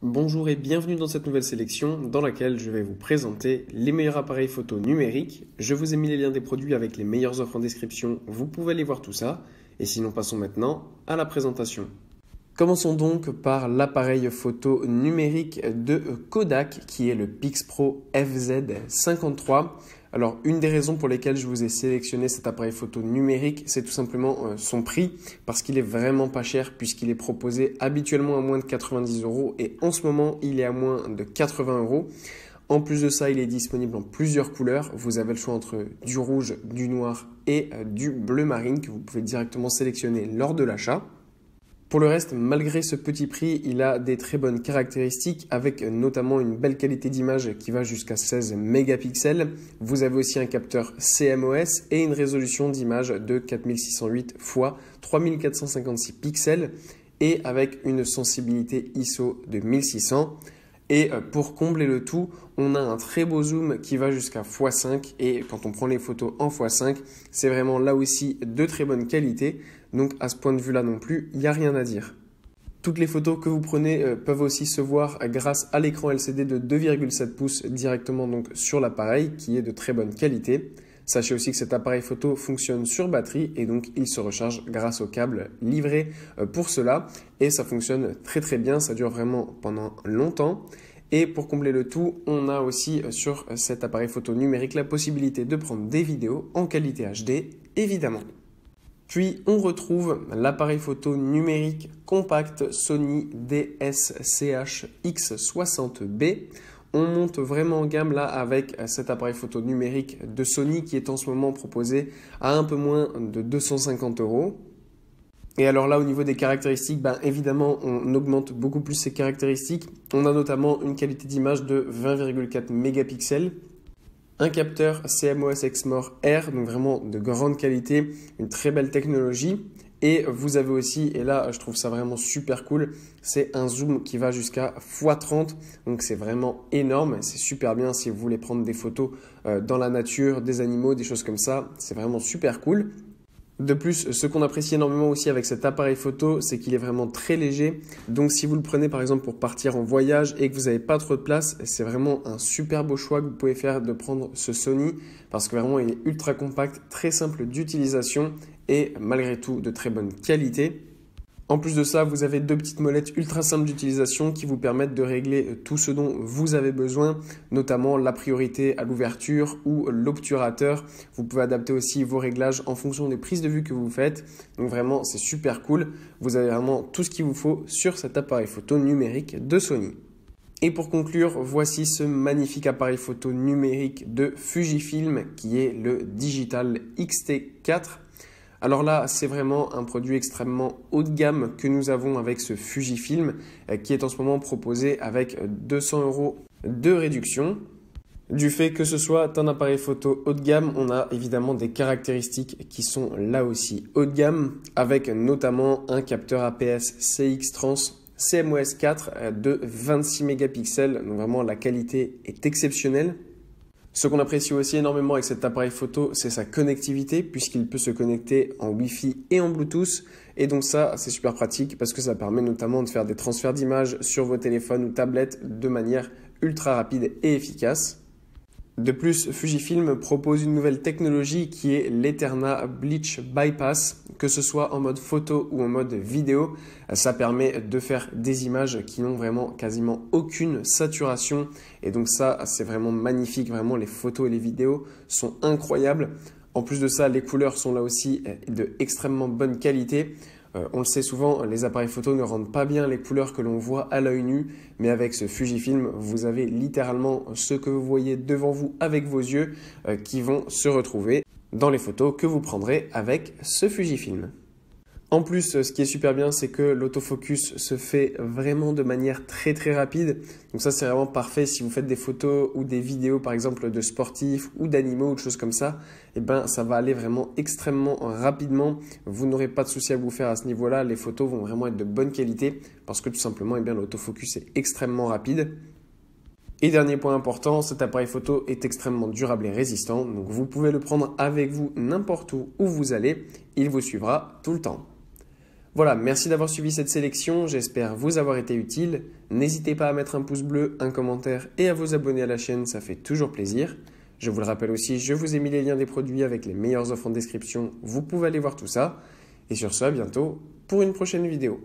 Bonjour et bienvenue dans cette nouvelle sélection dans laquelle je vais vous présenter les meilleurs appareils photo numériques. Je vous ai mis les liens des produits avec les meilleures offres en description, vous pouvez aller voir tout ça. Et sinon passons maintenant à la présentation. Commençons donc par l'appareil photo numérique de Kodak qui est le Pixpro FZ53. Alors une des raisons pour lesquelles je vous ai sélectionné cet appareil photo numérique, c'est tout simplement son prix parce qu'il est vraiment pas cher puisqu'il est proposé habituellement à moins de 90 € et en ce moment il est à moins de 80 €. En plus de ça, il est disponible en plusieurs couleurs. Vous avez le choix entre du rouge, du noir et du bleu marine que vous pouvez directement sélectionner lors de l'achat. Pour le reste, malgré ce petit prix, il a des très bonnes caractéristiques avec notamment une belle qualité d'image qui va jusqu'à 16 mégapixels. Vous avez aussi un capteur CMOS et une résolution d'image de 4608 x 3456 pixels et avec une sensibilité ISO de 1600. Et pour combler le tout, on a un très beau zoom qui va jusqu'à x5 et quand on prend les photos en x5, c'est vraiment là aussi de très bonne qualité. Donc à ce point de vue-là non plus, il n'y a rien à dire. Toutes les photos que vous prenez peuvent aussi se voir grâce à l'écran LCD de 2,7 pouces directement donc sur l'appareil qui est de très bonne qualité. Sachez aussi que cet appareil photo fonctionne sur batterie et donc il se recharge grâce au câble livré pour cela. Et ça fonctionne très bien, ça dure vraiment pendant longtemps. Et pour combler le tout, on a aussi sur cet appareil photo numérique la possibilité de prendre des vidéos en qualité HD, évidemment. Puis on retrouve l'appareil photo numérique compact Sony DS-CH-X60B. On monte vraiment en gamme là avec cet appareil photo numérique de Sony qui est en ce moment proposé à un peu moins de 250 €. Et alors là, au niveau des caractéristiques, évidemment, on augmente beaucoup plus ces caractéristiques. On a notamment une qualité d'image de 20,4 mégapixels, un capteur CMOS Exmor R, donc vraiment de grande qualité, une très belle technologie. Et vous avez aussi, et là je trouve ça vraiment super cool, c'est un zoom qui va jusqu'à x30. Donc c'est vraiment énorme, c'est super bien si vous voulez prendre des photos dans la nature, des animaux, des choses comme ça. C'est vraiment super cool. De plus, ce qu'on apprécie énormément aussi avec cet appareil photo, c'est qu'il est vraiment très léger. Donc si vous le prenez par exemple pour partir en voyage et que vous n'avez pas trop de place, c'est vraiment un super beau choix que vous pouvez faire de prendre ce Sony parce que vraiment il est ultra compact, très simple d'utilisation et malgré tout de très bonne qualité. En plus de ça, vous avez deux petites molettes ultra simples d'utilisation qui vous permettent de régler tout ce dont vous avez besoin, notamment la priorité à l'ouverture ou l'obturateur. Vous pouvez adapter aussi vos réglages en fonction des prises de vue que vous faites. Donc vraiment, c'est super cool. Vous avez vraiment tout ce qu'il vous faut sur cet appareil photo numérique de Sony. Et pour conclure, voici ce magnifique appareil photo numérique de Fujifilm qui est le Digital X-T4. Alors là, c'est vraiment un produit extrêmement haut de gamme que nous avons avec ce Fujifilm qui est en ce moment proposé avec 200 € de réduction. Du fait que ce soit un appareil photo haut de gamme, on a évidemment des caractéristiques qui sont là aussi haut de gamme avec notamment un capteur APS CX-Trans CMOS 4 de 26 mégapixels. Donc vraiment la qualité est exceptionnelle. Ce qu'on apprécie aussi énormément avec cet appareil photo, c'est sa connectivité puisqu'il peut se connecter en Wi-Fi et en Bluetooth. Et donc ça, c'est super pratique parce que ça permet notamment de faire des transferts d'images sur vos téléphones ou tablettes de manière ultra rapide et efficace. De plus, Fujifilm propose une nouvelle technologie qui est l'Eterna Bleach Bypass, que ce soit en mode photo ou en mode vidéo. Ça permet de faire des images qui n'ont vraiment quasiment aucune saturation. Et donc ça, c'est vraiment magnifique. Vraiment, les photos et les vidéos sont incroyables. En plus de ça, les couleurs sont là aussi de extrêmement bonne qualité. On le sait souvent, les appareils photo ne rendent pas bien les couleurs que l'on voit à l'œil nu, mais avec ce Fujifilm, vous avez littéralement ce que vous voyez devant vous avec vos yeux qui vont se retrouver dans les photos que vous prendrez avec ce Fujifilm. En plus, ce qui est super bien, c'est que l'autofocus se fait vraiment de manière très rapide. Donc ça, c'est vraiment parfait si vous faites des photos ou des vidéos, par exemple, de sportifs ou d'animaux ou de choses comme ça. Et ça va aller vraiment extrêmement rapidement. Vous n'aurez pas de souci à vous faire à ce niveau-là. Les photos vont vraiment être de bonne qualité parce que tout simplement, l'autofocus est extrêmement rapide. Et dernier point important, cet appareil photo est extrêmement durable et résistant. Donc vous pouvez le prendre avec vous n'importe où vous allez. Il vous suivra tout le temps. Voilà, merci d'avoir suivi cette sélection, j'espère vous avoir été utile. N'hésitez pas à mettre un pouce bleu, un commentaire et à vous abonner à la chaîne, ça fait toujours plaisir. Je vous le rappelle aussi, je vous ai mis les liens des produits avec les meilleures offres en description, vous pouvez aller voir tout ça. Et sur ce, à bientôt pour une prochaine vidéo.